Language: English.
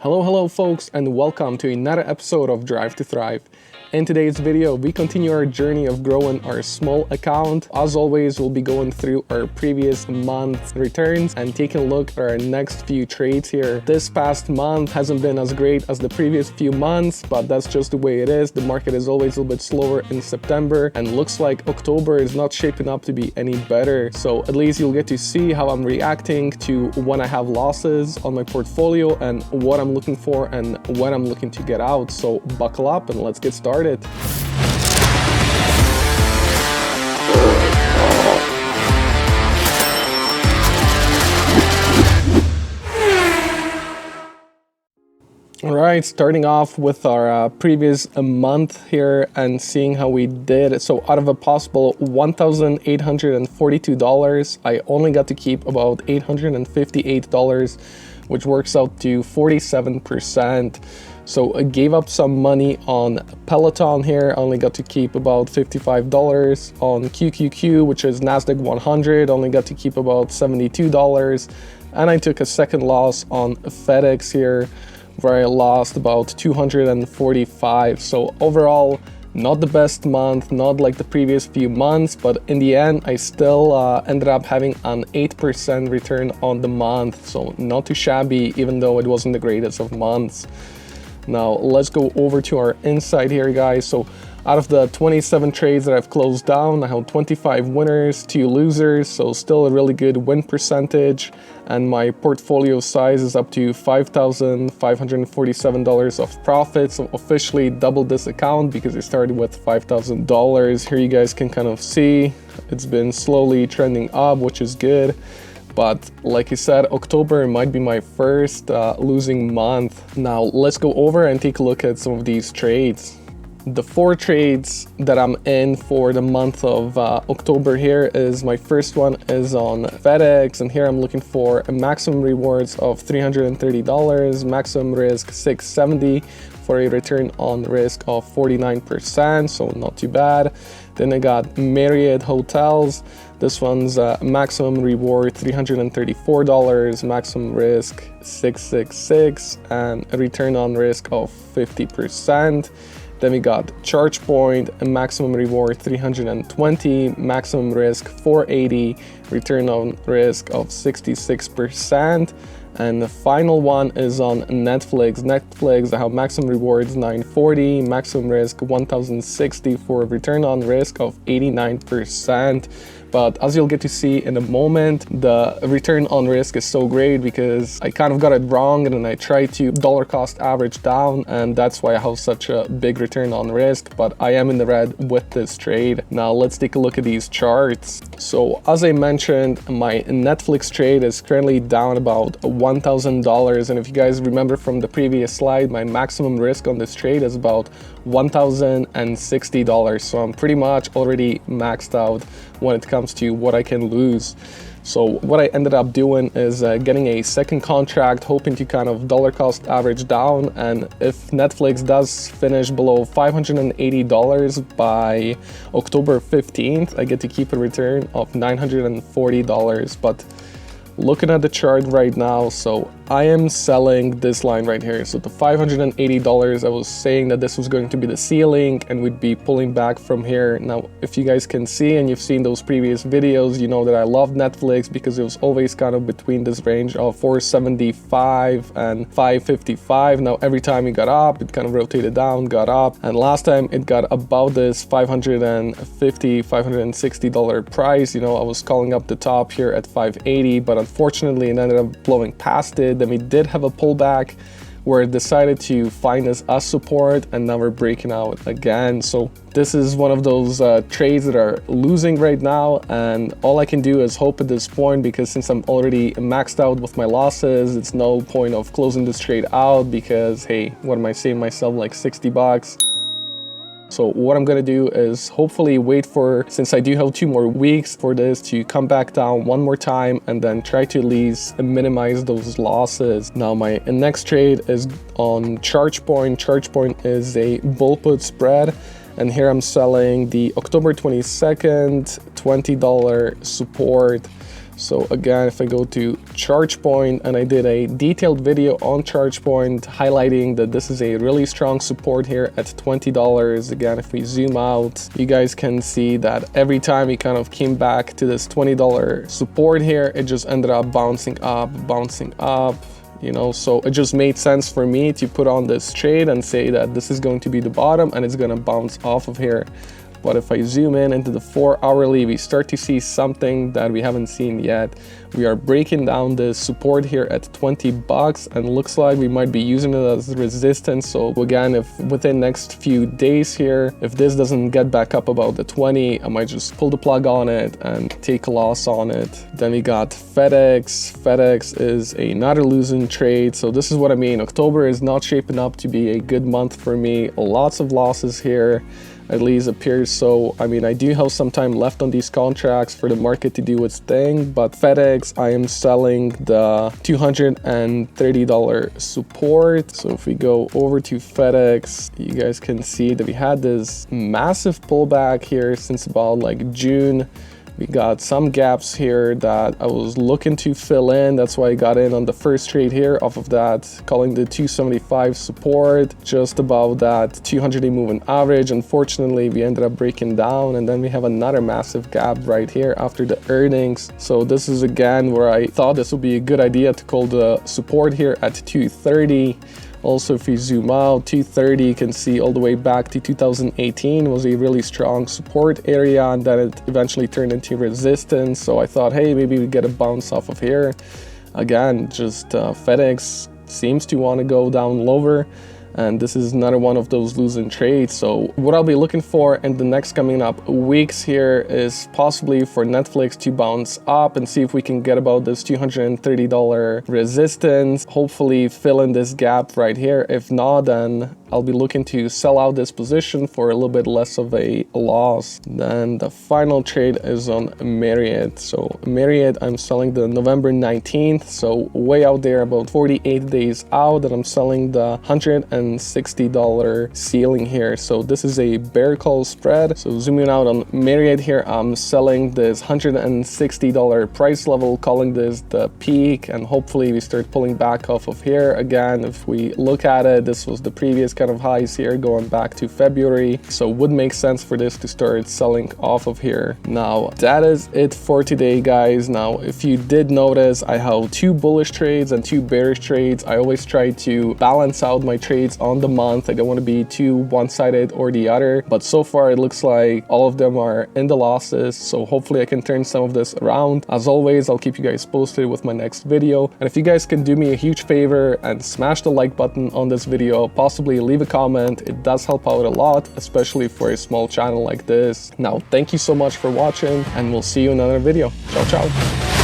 Hello folks, and welcome to another episode of Drive to Thrive. In today's video, we continue our journey of growing our small account. As always, we'll be going through our previous month's returns and taking a look at our next few trades here. This past month hasn't been as great as the previous few months, but that's just the way it is. The market is always a little bit slower in September, and looks like October is not shaping up to be any better. So at least you'll get to see how I'm reacting to when I have losses on my portfolio and what I'm looking for and when I'm looking to get out. So buckle up and let's get started. Alright, starting off with our previous month here and seeing how we did. So out of a possible $1,842, I only got to keep about $858, which works out to 47%. So I gave up some money on Peloton here. I only got to keep about $55 on QQQ, which is NASDAQ 100. Only got to keep about $72. And I took a second loss on FedEx here, where I lost about $245. So overall, not the best month, not like the previous few months, but in the end, I still ended up having an 8% return on the month. So not too shabby, even though it wasn't the greatest of months. Now let's go over to our insight here, guys. So out of the 27 trades that I've closed down, I have 25 winners, 2 losers, so still a really good win percentage. And my portfolio size is up to $5,547 of profit. So officially doubled this account because I started with $5,000. Here you guys can kind of see it's been slowly trending up, which is good. But like I said, October might be my first losing month. Now let's go over and take a look at some of these trades. The 4 trades that I'm in for the month of October here is, my first one is on FedEx, and here I'm looking for a maximum rewards of $330, maximum risk $670 for a return on risk of 49%, so not too bad. Then I got Marriott Hotels. This one's maximum reward $334, maximum risk $666, and a return on risk of 50%. Then we got ChargePoint, a maximum reward $320, maximum risk $480, return on risk of 66%. And the final one is on Netflix. Netflix, I have maximum rewards $940, maximum risk $1,060 for a return on risk of 89%. But as you'll get to see in a moment, the return on risk is so great because I kind of got it wrong, and then I tried to dollar cost average down, and that's why I have such a big return on risk. But I am in the red with this trade. Now let's take a look at these charts. So as I mentioned, my Netflix trade is currently down about $1,000. And if you guys remember from the previous slide, my maximum risk on this trade is about $1,060. So I'm pretty much already maxed out when it comes to what I can lose. So what I ended up doing is getting a second contract, hoping to kind of dollar cost average down. And if Netflix does finish below $580 by October 15th, I get to keep a return of $940. But looking at the chart right now, so I am selling this line right here. So the $580, I was saying that this was going to be the ceiling and we'd be pulling back from here. Now, if you guys can see and you've seen those previous videos, you know that I love Netflix because it was always kind of between this range of $475 and $555. Now, every time it got up, it kind of rotated down, got up. And last time it got about this $550, $560 price. You know, I was calling up the top here at $580, but unfortunately it ended up blowing past it. Then we did have a pullback where it decided to find us as support, and now we're breaking out again. So this is one of those trades that are losing right now, and all I can do is hope at this point, because since I'm already maxed out with my losses, it's no point of closing this trade out because, hey, what am I saving myself, like 60 bucks? So what I'm gonna do is hopefully wait for, since I do have 2 more weeks for this to come back down one more time, and then try to at least minimize those losses. Now my next trade is on ChargePoint. ChargePoint is a bull put spread, and here I'm selling the October 22nd $20 support. So again, if I go to ChargePoint, and I did a detailed video on ChargePoint highlighting that this is a really strong support here at $20. Again, if we zoom out, you guys can see that every time we kind of came back to this $20 support here, it just ended up bouncing up, you know, so it just made sense for me to put on this trade and say that this is going to be the bottom and it's going to bounce off of here. But if I zoom in into the 4 hourly, we start to see something that we haven't seen yet. We are breaking down this support here at 20 bucks, and looks like we might be using it as resistance. So again, if within next few days here, if this doesn't get back up about the 20, I might just pull the plug on it and take a loss on it. Then we got FedEx. FedEx is another losing trade. So this is what I mean. October is not shaping up to be a good month for me. Lots of losses here, at least appears so. I mean, I do have some time left on these contracts for the market to do its thing, but FedEx, I am selling the $230 support. So if we go over to FedEx, you guys can see that we had this massive pullback here since about like June. We got some gaps here that I was looking to fill in. That's why I got in on the first trade here off of that, calling the 275 support, just above that 200-day moving average. Unfortunately, we ended up breaking down, and then we have another massive gap right here after the earnings. So this is again where I thought this would be a good idea to call the support here at 230. Also, if we zoom out, 230, you can see all the way back to 2018 was a really strong support area, and then it eventually turned into resistance. So I thought, hey, maybe we get a bounce off of here. Again, just FedEx seems to want to go down lower, and this is another one of those losing trades. So what I'll be looking for in the next coming up weeks here is possibly for Netflix to bounce up and see if we can get about this $230 resistance, hopefully fill in this gap right here. If not, then I'll be looking to sell out this position for a little bit less of a loss. Then the final trade is on Marriott. So Marriott, I'm selling the November 19th, so way out there, about 48 days out, and I'm selling the $160 ceiling here. So this is a bear call spread. So zooming out on Marriott here, I'm selling this $160 price level, calling this the peak, and hopefully we start pulling back off of here. Again, if we look at it, this was the previous kind of highs here going back to February, so would make sense for this to start selling off of here. Now that is it for today, guys. Now if you did notice, I have 2 bullish trades and 2 bearish trades. I always try to balance out my trades on the month. I don't want to be too one-sided or the other, but so far it looks like all of them are in the losses, so hopefully I can turn some of this around. As always, I'll keep you guys posted with my next video, and if you guys can do me a huge favor and smash the like button on this video, possibly leave a comment, it does help out a lot, especially for a small channel like this. Now thank you so much for watching, and we'll see you in another video. Ciao ciao.